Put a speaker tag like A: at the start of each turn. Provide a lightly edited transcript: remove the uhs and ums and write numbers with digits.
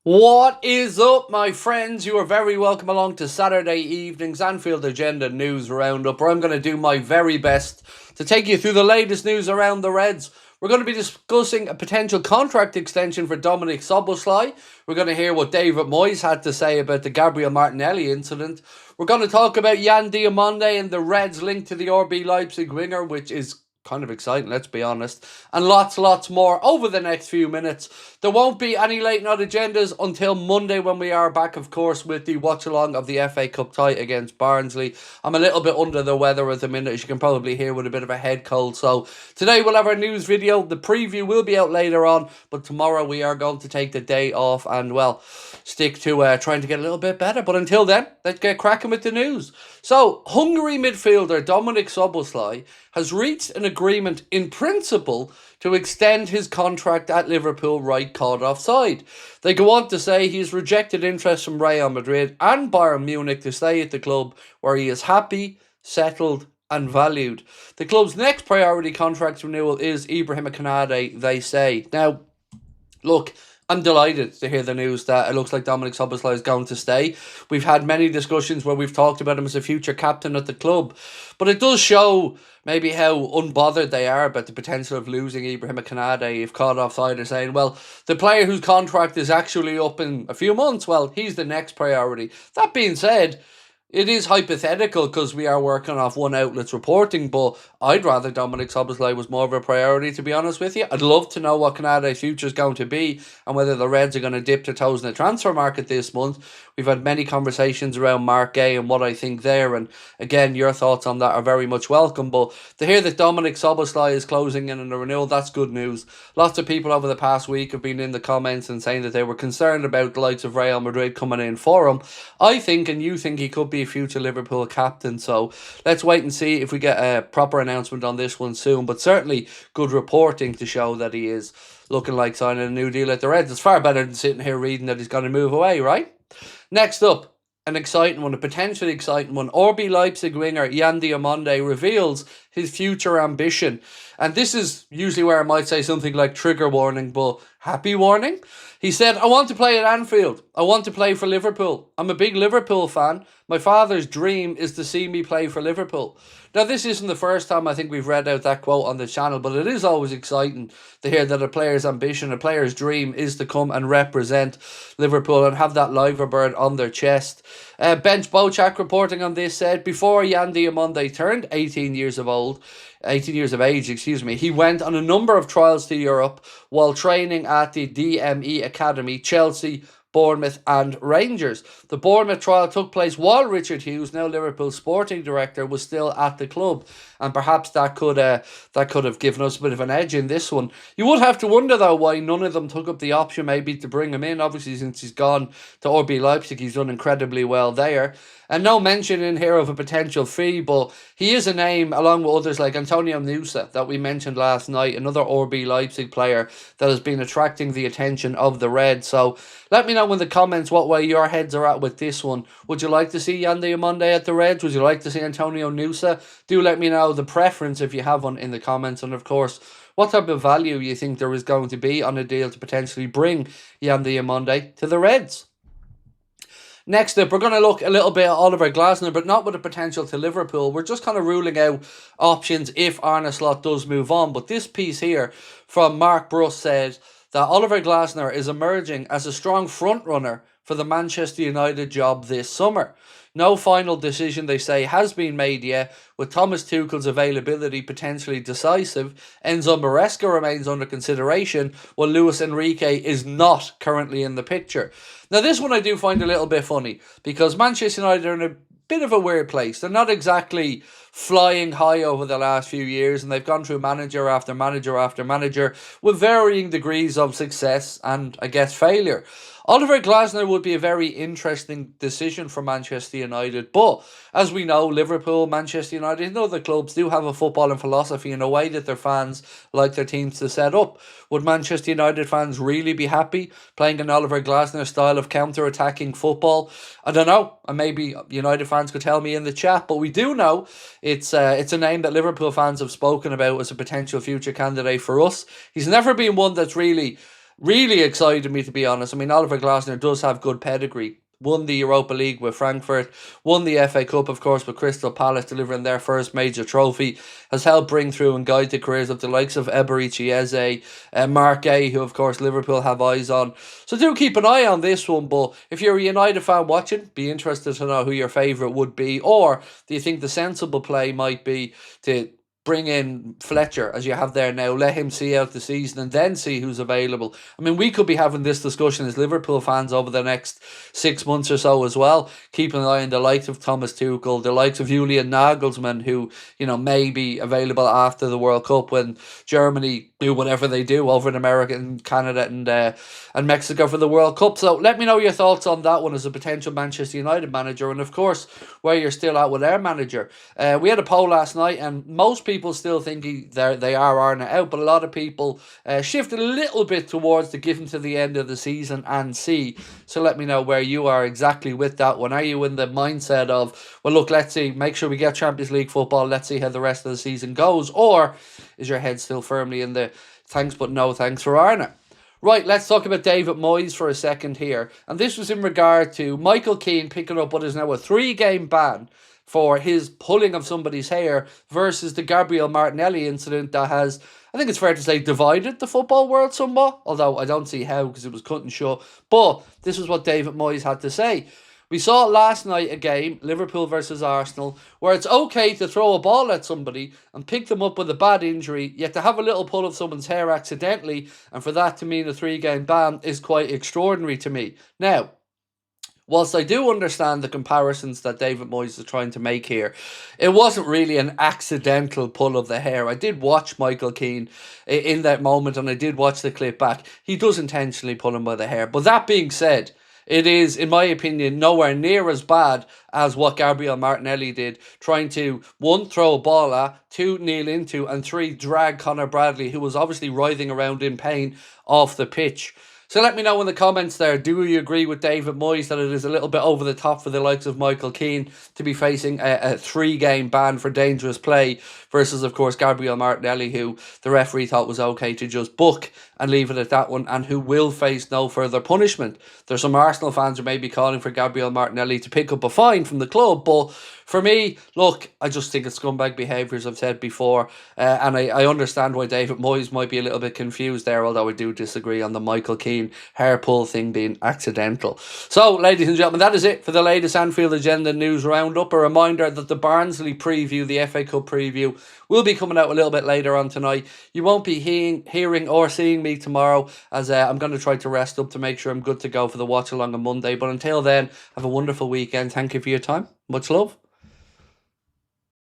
A: What is up, my friends? You are very welcome along to Saturday evening's Anfield Agenda News Roundup, where I'm going to do my very best to take you through the latest news around the Reds. We're going to be discussing a potential contract extension for Dominic SZOBOOZLAI. We're going to hear what David Moyes had to say about the Gabriel Martinelli incident. We're going to talk about Yan Diomande and the Reds linked to the RB Leipzig winger, which is kind of exciting, let's be honest, and lots more over the next few minutes. There won't be any late night agendas until Monday, when we are back, of course, with the watch along of the FA Cup tie against Barnsley. I'm a little bit under the weather at the minute, as you can probably hear, with a bit of a head cold. So today we'll have our news video. The preview will be out later on, but tomorrow we are going to take the day off and, well, stick to trying to get a little bit better. But until then, let's get cracking with the news. So, Hungary midfielder Dominic SZOBOOZLAI has reached an agreement in principle to extend his contract at Liverpool, right caught offside. They go on to say he has rejected interest from Real Madrid and Bayern Munich to stay at the club, where he is happy, settled and valued. The club's next priority contract renewal is Ibrahim Konate, they say. Now, look, I'm delighted to hear the news that it looks like Dominic SZOBOOZLAI is going to stay. We've had many discussions where we've talked about him as a future captain at the club, but it does show maybe how unbothered they are about the potential of losing Ibrahim Konate if caught offside, are saying, well, the player whose contract is actually up in a few months, well, he's the next priority. That being said, it is hypothetical because we are working off one outlet's reporting, but I'd rather Dominic SZOBOOZLAI was more of a priority, to be honest with you. I'd love to know what Konate's future is going to be and whether the Reds are going to dip their toes in the transfer market this month. We've had many conversations around Mark Gay and what I think there, and again, your thoughts on that are very much welcome. But to hear that Dominic SZOBOOZLAI is closing in on a renewal, that's good news. Lots of people over the past week have been in the comments and saying that they were concerned about the likes of Real Madrid coming in for him. I think, and you think, he could be a future Liverpool captain, so let's wait and see if we get a proper announcement on this one soon. But certainly good reporting to show that he is looking like signing a new deal at the Reds. It's far better than sitting here reading that he's going to move away, right? Next up, an exciting one, a potentially exciting one. RB Leipzig winger Yan Diomande reveals his future ambition. And this is usually where I might say something like trigger warning, but happy warning. He said, I want to play at Anfield. I want to play for Liverpool. I'm a big Liverpool fan. My father's dream is to see me play for Liverpool. Now, this isn't the first time I think we've read out that quote on the channel, but it is always exciting to hear that a player's ambition, a player's dream is to come and represent Liverpool and have that liver bird on their chest. Bench Bochak reporting on this said, before Yan Diomande turned 18 years of age, he went on a number of trials to Europe while training at the DME Academy, Chelsea, Bournemouth and Rangers. The Bournemouth trial took place while Richard Hughes, now Liverpool's sporting director, was still at the club, and perhaps that could have given us a bit of an edge in this one. You would have to wonder though why none of them took up the option maybe to bring him in. Obviously, since he's gone to RB Leipzig, he's done incredibly well there. And no mention in here of a potential fee, but he is a name, along with others like Antonio Nusa that we mentioned last night, another RB Leipzig player that has been attracting the attention of the Reds. So let me know in the comments what way your heads are at with this one. Would you like to see Yan Diomande at the Reds? Would you like to see Antonio Nusa? Do let me know the preference if you have one in the comments. And of course, what type of value you think there is going to be on a deal to potentially bring Yan Diomande to the Reds. Next up, we're going to look a little bit at Oliver Glasner, but not with a potential to Liverpool. We're just kind of ruling out options if Arne Slot does move on. But this piece here from Mark Bruss said that Oliver Glasner is emerging as a strong front-runner for the Manchester United job this summer. No final decision, they say, has been made yet, with Thomas Tuchel's availability potentially decisive. Enzo Maresca remains under consideration, while Luis Enrique is not currently in the picture. Now, this one I do find a little bit funny, because Manchester United are in a bit of a weird place. They're not exactly flying high over the last few years, and they've gone through manager after manager after manager with varying degrees of success and, I guess, failure. Oliver Glasner would be a very interesting decision for Manchester United, but as we know, Liverpool, Manchester United and other clubs do have a footballing philosophy in a way that their fans like their teams to set up. Would Manchester United fans really be happy playing an Oliver Glasner style of counter-attacking football? I don't know, and maybe United fans could tell me in the chat, but we do know it's a name that Liverpool fans have spoken about as a potential future candidate for us. He's never been one that's really really excited me, to be honest. I mean, Oliver Glasner does have good pedigree. Won the Europa League with Frankfurt, won the FA Cup, of course, with Crystal Palace, delivering their first major trophy, has helped bring through and guide the careers of the likes of Eberechi Eze, Mark Gay, who, of course, Liverpool have eyes on. So do keep an eye on this one, but if you're a United fan watching, be interested to know who your favourite would be, or do you think the sensible play might be to bring in Fletcher, as you have there now, let him see out the season and then see who's available? I mean, we could be having this discussion as Liverpool fans over the next 6 months or so as well, keeping an eye on the likes of Thomas Tuchel, the likes of Julian Nagelsmann, who, you know, may be available after the World Cup when Germany do whatever they do over in America and Canada and Mexico for the World Cup. So let me know your thoughts on that one as a potential Manchester United manager, and of course where you're still at with our manager. We had a poll last night, and most people still think they are Arna out, but a lot of people shifted a little bit towards the give him to the end of the season and see. So let me know where you are exactly with that one. Are you in the mindset of, well, look, let's see, make sure we get Champions League football, let's see how the rest of the season goes, or is your head still firmly in the thanks but no thanks for Arna? Right, let's talk about David Moyes for a second here. And this was in regard to Michael Keane picking up what is now a 3-game ban for his pulling of somebody's hair versus the Gabriel Martinelli incident that has, I think it's fair to say, divided the football world somewhat. Although I don't see how, because it was cut and shut. But this is what David Moyes had to say. We saw last night a game, Liverpool versus Arsenal, where it's okay to throw a ball at somebody and pick them up with a bad injury, yet to have a little pull of someone's hair accidentally, and for that to mean a 3-game ban is quite extraordinary to me. Now, whilst I do understand the comparisons that David Moyes is trying to make here, it wasn't really an accidental pull of the hair. I did watch Michael Keane in that moment, and I did watch the clip back. He does intentionally pull him by the hair. But that being said, it is, in my opinion, nowhere near as bad as what Gabriel Martinelli did, trying to, 1, throw a ball at, 2, kneel into, and 3, drag Conor Bradley, who was obviously writhing around in pain, off the pitch. So let me know in the comments there, do you agree with David Moyes that it is a little bit over the top for the likes of Michael Keane to be facing a 3-game ban for dangerous play versus, of course, Gabriel Martinelli, who the referee thought was okay to just book and leave it at that one, and who will face no further punishment? There's some Arsenal fans who may be calling for Gabriel Martinelli to pick up a fine from the club, but for me, look, I just think it's scumbag behaviour, as I've said before, and I understand why David Moyes might be a little bit confused there, although I do disagree on the Michael Keane hair pull thing being accidental. So, ladies and gentlemen, that is it for the latest Anfield Agenda news roundup. A reminder that the Barnsley preview, the FA Cup preview, will be coming out a little bit later on tonight. You won't be hearing or seeing me tomorrow, as I'm going to try to rest up to make sure I'm good to go for the watch along on Monday. But until then, have a wonderful weekend. Thank you for your time. Much love.